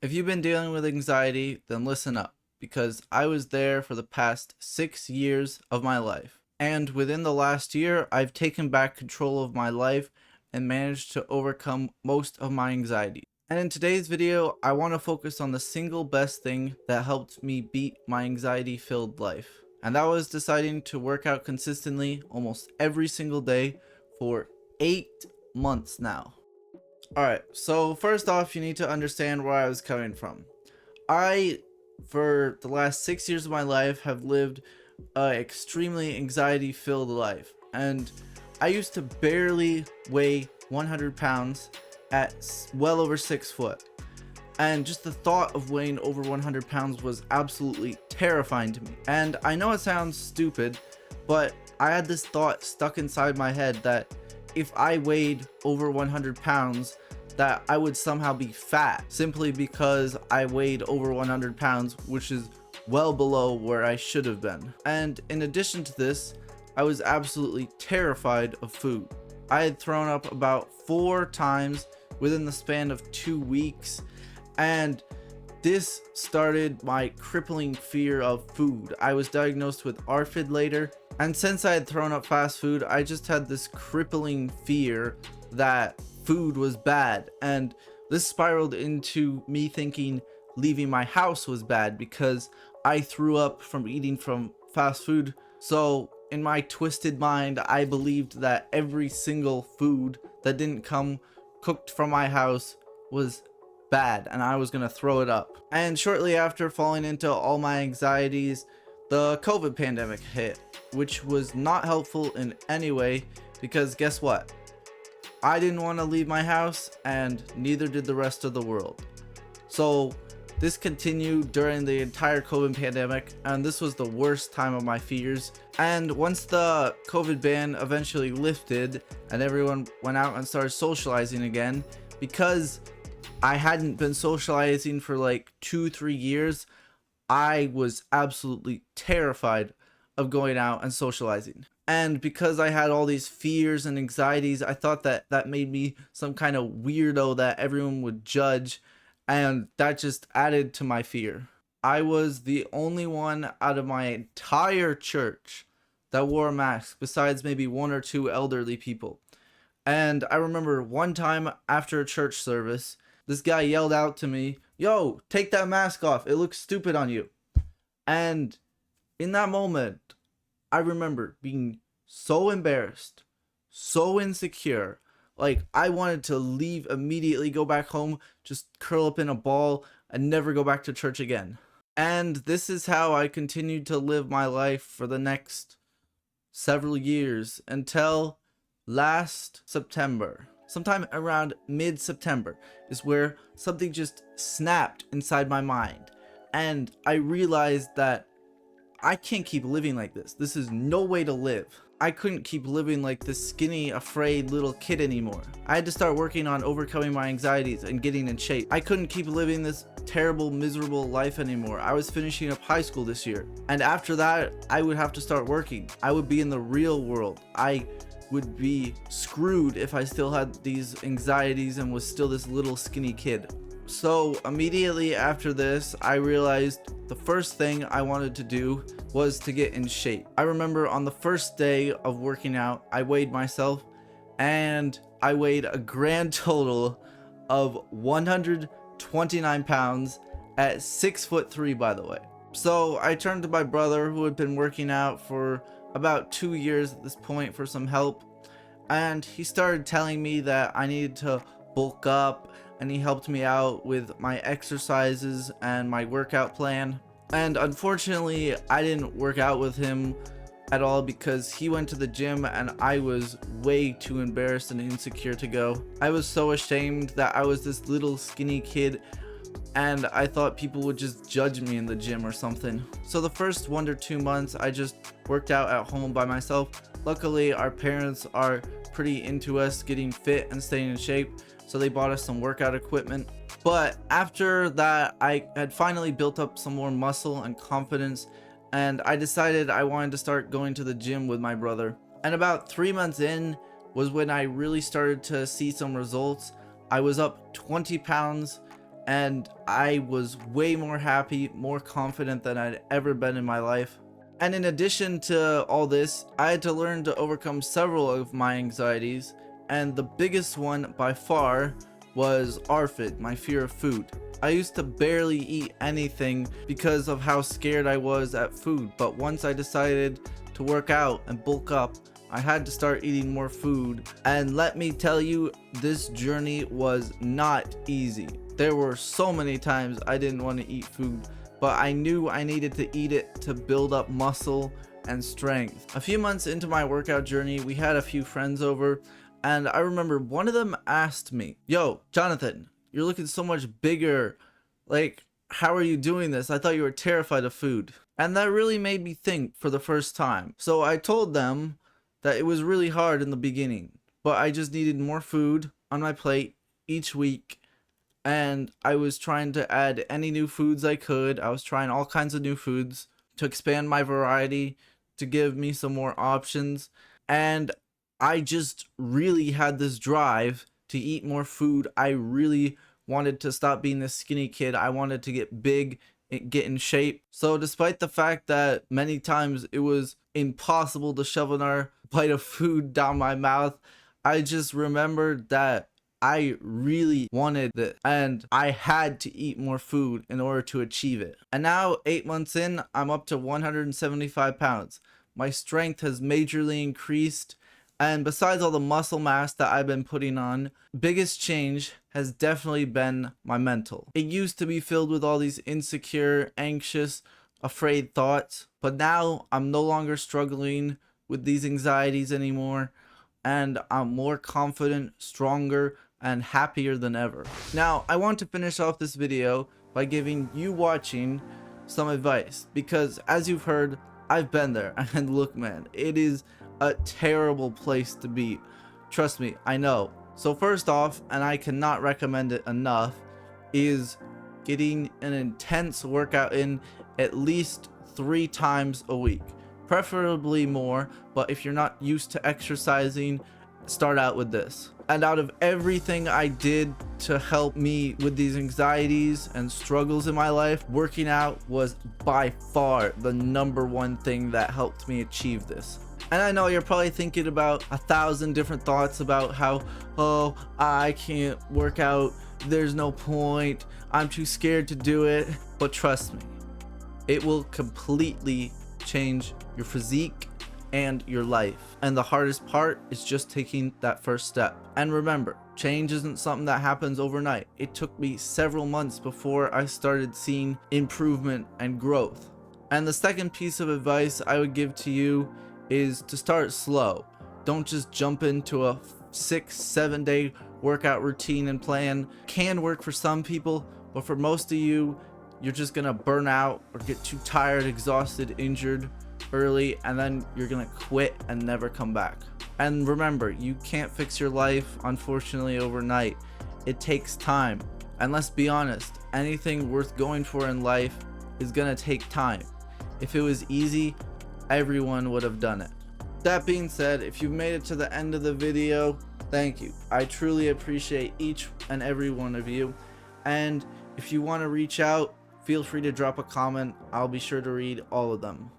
If you've been dealing with anxiety, then listen up, because I was there for the past 6 years of my life. And within the last year, I've taken back control of my life and managed to overcome most of my anxiety. And in today's video, I want to focus on the single best thing that helped me beat my anxiety-filled life. And that was deciding to work out consistently almost every single day for 8 months now. Alright, so first off, you need to understand where I was coming from. For the last 6 years of my life, have lived an extremely anxiety-filled life. And I used to barely weigh 100 pounds at well over 6 foot. And just the thought of weighing over 100 pounds was absolutely terrifying to me. And I know it sounds stupid, but I had this thought stuck inside my head that if I weighed over 100 pounds, that I would somehow be fat simply because I weighed over 100 pounds, which is well below where I should have been. And in addition to this, I was absolutely terrified of food. I had thrown up about 4 times within the span of 2 weeks, and this started my crippling fear of food. I was diagnosed with ARFID later, and since I had thrown up fast food, I just had this crippling fear that food was bad, and this spiraled into me thinking leaving my house was bad because I threw up from eating from fast food. So in my twisted mind, I believed that every single food that didn't come cooked from my house was bad and I was gonna throw it up. And shortly after falling into all my anxieties, the COVID pandemic hit, which was not helpful in any way, because guess what? I didn't want to leave my house, and neither did the rest of the world. So this continued during the entire COVID pandemic, and this was the worst time of my fears. And once the COVID ban eventually lifted and everyone went out and started socializing again, because I hadn't been socializing for like 2-3 years, I was absolutely terrified of going out and socializing. And because I had all these fears and anxieties, I thought that that made me some kind of weirdo that everyone would judge, and that just added to my fear. I was the only one out of my entire church that wore a mask, besides maybe 1 or 2 elderly people. And I remember one time after a church service, this guy yelled out to me, "Yo, take that mask off, it looks stupid on you." And in that moment, I remember being so embarrassed, so insecure, like I wanted to leave immediately, go back home, just curl up in a ball, and never go back to church again. And this is how I continued to live my life for the next several years until last September. Sometime around mid-September is where something just snapped inside my mind, and I realized that I can't keep living like this. This is no way to live. I couldn't keep living like this skinny, afraid little kid anymore. I had to start working on overcoming my anxieties and getting in shape. I couldn't keep living this terrible, miserable life anymore. I was finishing up high school this year, and after that, I would have to start working. I would be in the real world. I would be screwed if I still had these anxieties and was still this little skinny kid. So immediately after this, I realized the first thing I wanted to do was to get in shape. I remember on the first day of working out, I weighed myself, and I weighed a grand total of 129 pounds at 6'3", by the way. So I turned to my brother, who had been working out for about 2 years at this point, for some help, and he started telling me that I needed to bulk up, and he helped me out with my exercises and my workout plan. And unfortunately, I didn't work out with him at all because he went to the gym and I was way too embarrassed and insecure to go. I was so ashamed that I was this little skinny kid, and I thought people would just judge me in the gym or something. So the first 1 to 2 months, I just worked out at home by myself. Luckily, our parents are pretty into us getting fit and staying in shape, so they bought us some workout equipment. But after that, I had finally built up some more muscle and confidence, and I decided I wanted to start going to the gym with my brother. And about 3 months in was when I really started to see some results. I was up 20 pounds and I was way more happy, more confident than I'd ever been in my life. And in addition to all this, I had to learn to overcome several of my anxieties, and the biggest one by far was ARFID, my fear of food. I used to barely eat anything because of how scared I was at food, but once I decided to work out and bulk up, I had to start eating more food. And let me tell you, this journey was not easy. There were so many times I didn't want to eat food, but I knew I needed to eat it to build up muscle and strength. A few months into my workout journey, we had a few friends over, and I remember one of them asked me, "Yo, Jonathan, you're looking so much bigger. Like, how are you doing this? I thought you were terrified of food." And that really made me think for the first time. So I told them that it was really hard in the beginning, but I just needed more food on my plate each week. And I was trying to add any new foods I could. I was trying all kinds of new foods to expand my variety, to give me some more options. And I just really had this drive to eat more food. I really wanted to stop being this skinny kid. I wanted to get big, get in shape. So despite the fact that many times it was impossible to shove another bite of food down my mouth, I just remembered that I really wanted it and I had to eat more food in order to achieve it. And now 8 months in, I'm up to 175 pounds. My strength has majorly increased, and besides all the muscle mass that I've been putting on, biggest change has definitely been my mental. It used to be filled with all these insecure, anxious, afraid thoughts, but now I'm no longer struggling with these anxieties anymore, and I'm more confident, stronger, and happier than ever. Now, I want to finish off this video by giving you watching some advice, because as you've heard, I've been there, and look man, it is a terrible place to be. Trust me, I know. So first off, and I cannot recommend it enough, is getting an intense workout in at least 3 times a week. Preferably more, but if you're not used to exercising, start out with this. And out of everything I did to help me with these anxieties and struggles in my life, working out was by far the #1 thing that helped me achieve this. And I know you're probably thinking about 1,000 different thoughts about how, oh, I can't work out, there's no point, I'm too scared to do it. But trust me, it will completely change your physique and your life. And the hardest part is just taking that first step. And remember, change isn't something that happens overnight. It took me several months before I started seeing improvement and growth. And the second piece of advice I would give to you is to start slow. Don't just jump into a 6-7 day workout routine and plan. Can work for some people, but for most of you, you're just gonna burn out or get too tired, exhausted, injured early, and then you're gonna quit and never come back. And remember, you can't fix your life, unfortunately, overnight. It takes time. And let's be honest, anything worth going for in life is gonna take time. If it was easy, everyone would have done it. That being said, if you've made it to the end of the video, thank you. I truly appreciate each and every one of you. And if you want to reach out, feel free to drop a comment. I'll be sure to read all of them.